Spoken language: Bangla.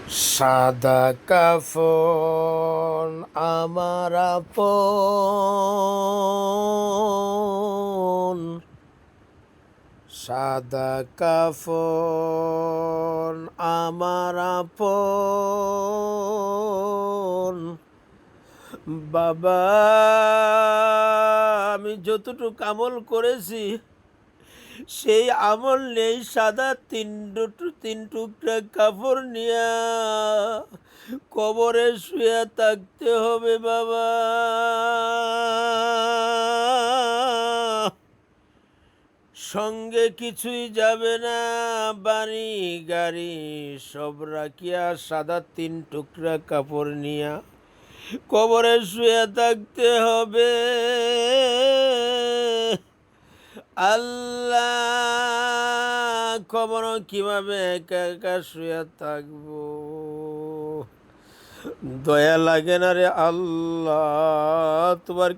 সাদা কাফন আমার আপন, সাদা কাফন আমার আপন। বাবা, আমি যতটুকু আমল করেছি সেই আমল নেই। সাদা তিন টুকরা কাপড় নিয়ে কবরে শুয়ে থাকতে হবে বাবা। সঙ্গে কিছুই যাবে না, বাড়ি গাড়ি সব রাখিয়া সাদা তিন টুকরা কাপড় নিয়া কবরে শুয়ে থাকতে হবে। আল্লাহ, কবর কিভাবে একা একা শুয়ে থাকবো? দয়া লাগে না রে আল্লাহ? তোমার